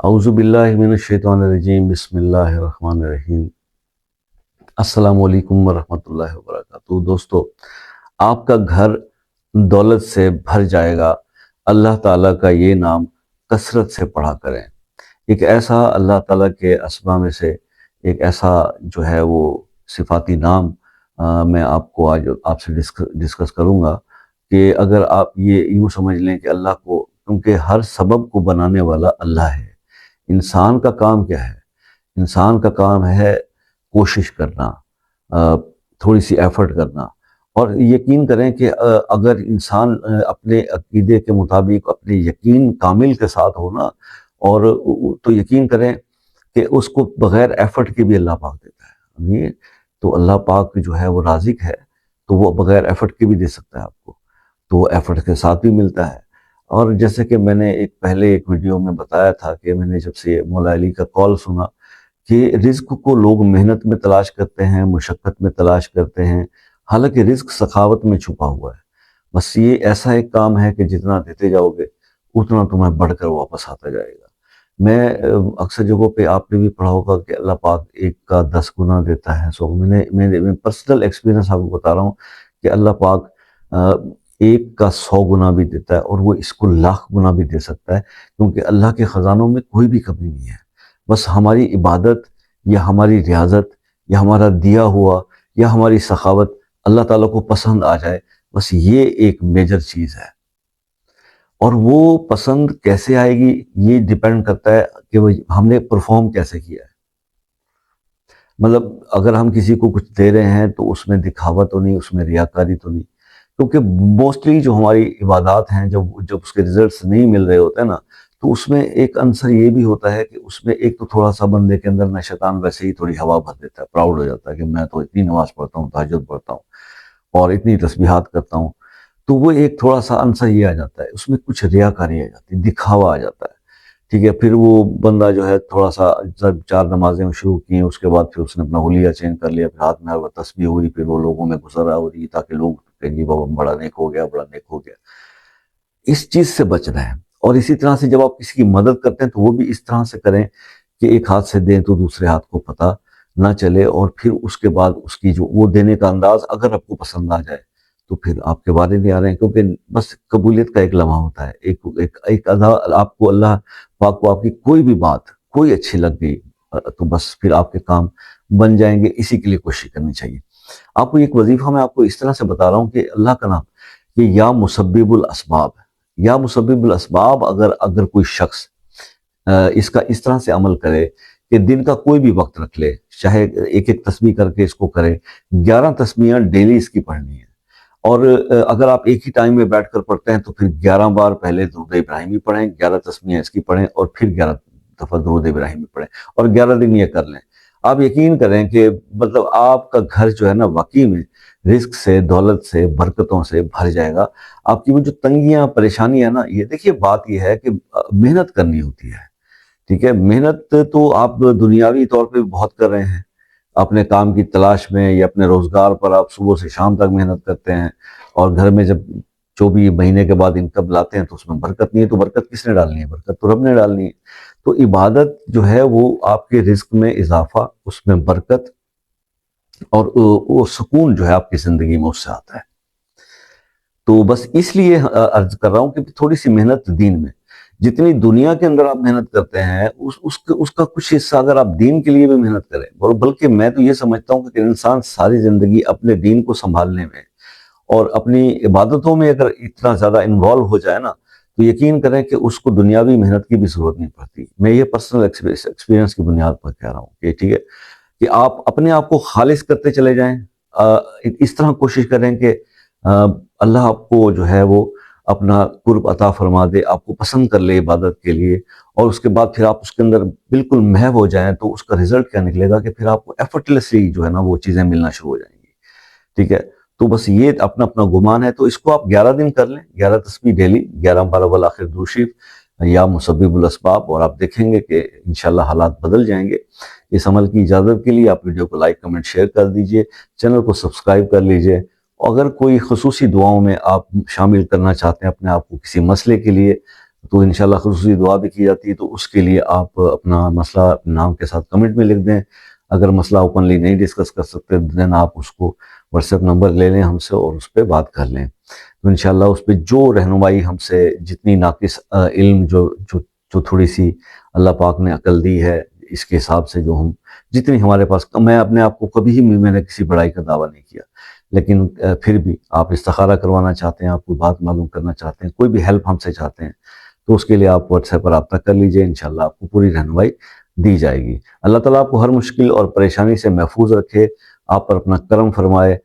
اعوذ باللہ من الشیطان الرجیم بسم اللہ الرحمن الرحیم۔ السلام علیکم ورحمۃ اللہ وبرکاتہ۔ دوستو، آپ کا گھر دولت سے بھر جائے گا۔ اللہ تعالیٰ کا یہ نام کثرت سے پڑھا کریں۔ ایک ایسا اللہ تعالیٰ کے اسماء میں سے ایک ایسا جو ہے وہ صفاتی نام میں آپ کو آج آپ سے ڈسکس کروں گا کہ اگر آپ یہ یوں سمجھ لیں کہ اللہ کو، کیونکہ ہر سبب کو بنانے والا اللہ ہے۔ انسان کا کام کیا ہے؟ انسان کا کام ہے کوشش کرنا، تھوڑی سی ایفرٹ کرنا، اور یقین کریں کہ اگر انسان اپنے عقیدے کے مطابق اپنے یقین کامل کے ساتھ ہونا، اور تو یقین کریں کہ اس کو بغیر ایفرٹ کے بھی اللہ پاک دیتا ہے۔ تو اللہ پاک جو ہے وہ رازق ہے، تو وہ بغیر ایفرٹ کے بھی دے سکتا ہے آپ کو، تو ایفرٹ کے ساتھ بھی ملتا ہے۔ اور جیسے کہ میں نے پہلے ایک ویڈیو میں بتایا تھا کہ میں نے جب سے مولا علی کا کال سنا کہ رزق کو لوگ محنت میں تلاش کرتے ہیں، مشقت میں تلاش کرتے ہیں، حالانکہ رزق سخاوت میں چھپا ہوا ہے۔ بس یہ ایسا ایک کام ہے کہ جتنا دیتے جاؤ گے اتنا تمہیں بڑھ کر واپس آتا جائے گا۔ میں اکثر جگہوں پہ آپ نے بھی پڑھا ہوگا کہ اللہ پاک 1 کا 10 گنا دیتا ہے۔ سو میں پرسنل ایکسپیرینس آپ کو بتا رہا ہوں کہ اللہ پاک 1 کا 100 گنا بھی دیتا ہے، اور وہ اس کو 1,00,000 گنا بھی دے سکتا ہے، کیونکہ اللہ کے خزانوں میں کوئی بھی کمی نہیں ہے۔ بس ہماری عبادت یا ہماری ریاضت یا ہمارا دیا ہوا یا ہماری سخاوت اللہ تعالیٰ کو پسند آ جائے، بس یہ ایک میجر چیز ہے۔ اور وہ پسند کیسے آئے گی یہ ڈیپینڈ کرتا ہے کہ ہم نے پرفارم کیسے کیا ہے۔ مطلب اگر ہم کسی کو کچھ دے رہے ہیں تو اس میں دکھاوا تو نہیں، اس میں ریاکاری تو نہیں، کیونکہ موسٹلی جو ہماری عبادات ہیں جب اس کے ریزلٹس نہیں مل رہے ہوتے ہیں نا، تو اس میں ایک عنصر یہ بھی ہوتا ہے کہ اس میں ایک تو تھوڑا سا بندے کے اندر نہ شیطان ویسے ہی تھوڑی ہوا بھر دیتا ہے، پراؤڈ ہو جاتا ہے کہ میں تو اتنی نماز پڑھتا ہوں، تہجد پڑھتا ہوں اور اتنی تسبیحات کرتا ہوں، تو وہ ایک تھوڑا سا عنصر یہ آ جاتا ہے، اس میں کچھ ریاکاری آ جاتی ہے، دکھاوا آ جاتا ہے، ٹھیک ہے۔ پھر وہ بندہ جو ہے تھوڑا سا جب 4 نمازیں شروع کی ہیں، اس کے بعد پھر اس نے اپنا حلیہ چینج کر لیا، پھر ہاتھ میں وہ تسبیح ہوئی، پھر وہ لوگوں میں گزرا ہو رہی تاکہ لوگ کہیں جی بابا بڑا نیک ہو گیا، بڑا نیک ہو گیا۔ اس چیز سے بچنا ہے۔ اور اسی طرح سے جب آپ کسی کی مدد کرتے ہیں تو وہ بھی اس طرح سے کریں کہ ایک ہاتھ سے دیں تو دوسرے ہاتھ کو پتہ نہ چلے، اور پھر اس کے بعد اس کی جو وہ دینے کا انداز اگر آپ کو پسند آ جائے تو پھر آپ کے بارے نہیں آ رہے ہیں، کیونکہ بس قبولیت کا ایک لمحہ ہوتا ہے، ایک ادا آپ کو اللہ پاک کو آپ کی کوئی بھی بات کوئی اچھی لگ گئی تو بس پھر آپ کے کام بن جائیں گے۔ اسی کے لیے کوشش کرنی چاہیے۔ آپ کو ایک وظیفہ میں آپ کو اس طرح سے بتا رہا ہوں کہ اللہ کا نام یہ یا مسبب الاسباب ہے۔ یا مسبب الاسباب اگر کوئی شخص اس کا اس طرح سے عمل کرے کہ دن کا کوئی بھی وقت رکھ لے، چاہے ایک تسبیح کر کے اس کو کرے، 11 تسبیحاں ڈیلی اس کی پڑھنی ہے، اور اگر آپ ایک ہی ٹائم میں بیٹھ کر پڑھتے ہیں تو پھر 11 بار پہلے درود ابراہیمی پڑھیں، 11 تسبیحیں اس کی پڑھیں، اور پھر 11 دفعہ درود ابراہیمی پڑھیں، اور 11 دن یہ کر لیں۔ آپ یقین کریں کہ مطلب آپ کا گھر جو ہے نا واقعی میں رزق سے، دولت سے، برکتوں سے بھر جائے گا۔ آپ کی وہ جو تنگیاں پریشانی ہے نا، یہ دیکھیے بات یہ ہے کہ محنت کرنی ہوتی ہے، ٹھیک ہے۔ محنت تو آپ دنیاوی طور پہ بہت کر رہے ہیں، اپنے کام کی تلاش میں یا اپنے روزگار پر آپ صبح سے شام تک محنت کرتے ہیں، اور گھر میں جب 24 مہینے کے بعد انکم لاتے ہیں تو اس میں برکت نہیں ہے، تو برکت کس نے ڈالنی ہے؟ برکت تو رب نے ڈالنی ہے۔ تو عبادت جو ہے وہ آپ کے رزق میں اضافہ، اس میں برکت، اور وہ سکون جو ہے آپ کی زندگی میں اس سے آتا ہے۔ تو بس اس لیے عرض کر رہا ہوں کہ تھوڑی سی محنت دین میں، جتنی دنیا کے اندر آپ محنت کرتے ہیں اس کا کچھ حصہ اگر آپ دین کے لیے بھی محنت کریں، بلکہ میں تو یہ سمجھتا ہوں کہ انسان ساری زندگی اپنے دین کو سنبھالنے میں اور اپنی عبادتوں میں اگر اتنا زیادہ انوالو ہو جائے نا، تو یقین کریں کہ اس کو دنیاوی محنت کی بھی ضرورت نہیں پڑتی۔ میں یہ پرسنل ایکسپیرینس کی بنیاد پر کہہ رہا ہوں کہ ٹھیک ہے کہ آپ اپنے آپ کو خالص کرتے چلے جائیں، اس طرح کوشش کریں کہ اللہ آپ کو جو ہے وہ اپنا قرب عطا فرما دے، آپ کو پسند کر لے عبادت کے لیے، اور اس کے بعد پھر آپ اس کے اندر بالکل محو ہو جائیں، تو اس کا رزلٹ کیا نکلے گا کہ پھر آپ کو ایفرٹلیسلی جو ہے نا وہ چیزیں ملنا شروع ہو جائیں گی، ٹھیک ہے۔ تو بس یہ اپنا گمان ہے، تو اس کو آپ 11 دن کر لیں، 11 تسبیح ڈیلی، 11 بار بالآخر درود شریف یا مسبب الاسباب، اور آپ دیکھیں گے کہ انشاءاللہ حالات بدل جائیں گے۔ اس عمل کی اجازت کے لیے آپ ویڈیو کو لائک، کمنٹ، شیئر کر دیجئے، چینل کو سبسکرائب کر لیجئے۔ اگر کوئی خصوصی دعاؤں میں آپ شامل کرنا چاہتے ہیں اپنے آپ کو کسی مسئلے کے لیے، تو انشاءاللہ خصوصی دعا بھی کی جاتی ہے، تو اس کے لیے آپ اپنا مسئلہ اپنے نام کے ساتھ کمنٹ میں لکھ دیں۔ اگر مسئلہ اوپنلی نہیں ڈسکس کر سکتے دین آپ اس کو واٹس ایپ نمبر لے لیں ہم سے اور اس پہ بات کر لیں، تو انشاءاللہ اس پہ جو رہنمائی ہم سے جتنی ناقص علم جو تھوڑی سی اللہ پاک نے عقل دی ہے، اس کے حساب سے جو ہم جتنی ہمارے پاس، میں اپنے آپ کو کبھی ہی میں نے کسی بڑائی کا دعویٰ نہیں کیا، لیکن پھر بھی آپ استخارہ کروانا چاہتے ہیں، آپ کوئی بات معلوم کرنا چاہتے ہیں، کوئی بھی ہیلپ ہم سے چاہتے ہیں، تو اس کے لیے آپ واٹس ایپ پر رابطہ کر لیجئے، انشاءاللہ آپ کو پوری رہنمائی دی جائے گی۔ اللہ تعالیٰ آپ کو ہر مشکل اور پریشانی سے محفوظ رکھے، آپ پر اپنا کرم فرمائے۔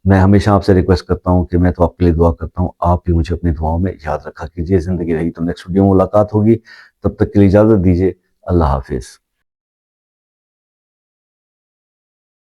میں ہمیشہ آپ سے ریکویسٹ کرتا ہوں کہ میں تو آپ کے لیے دعا کرتا ہوں، آپ بھی مجھے اپنی دعاؤں میں یاد رکھا کیجئے۔ زندگی رہی تو نیکسٹ ویڈیو میں ملاقات ہوگی، تب تک کے لیے اجازت دیجئے۔ اللہ حافظ۔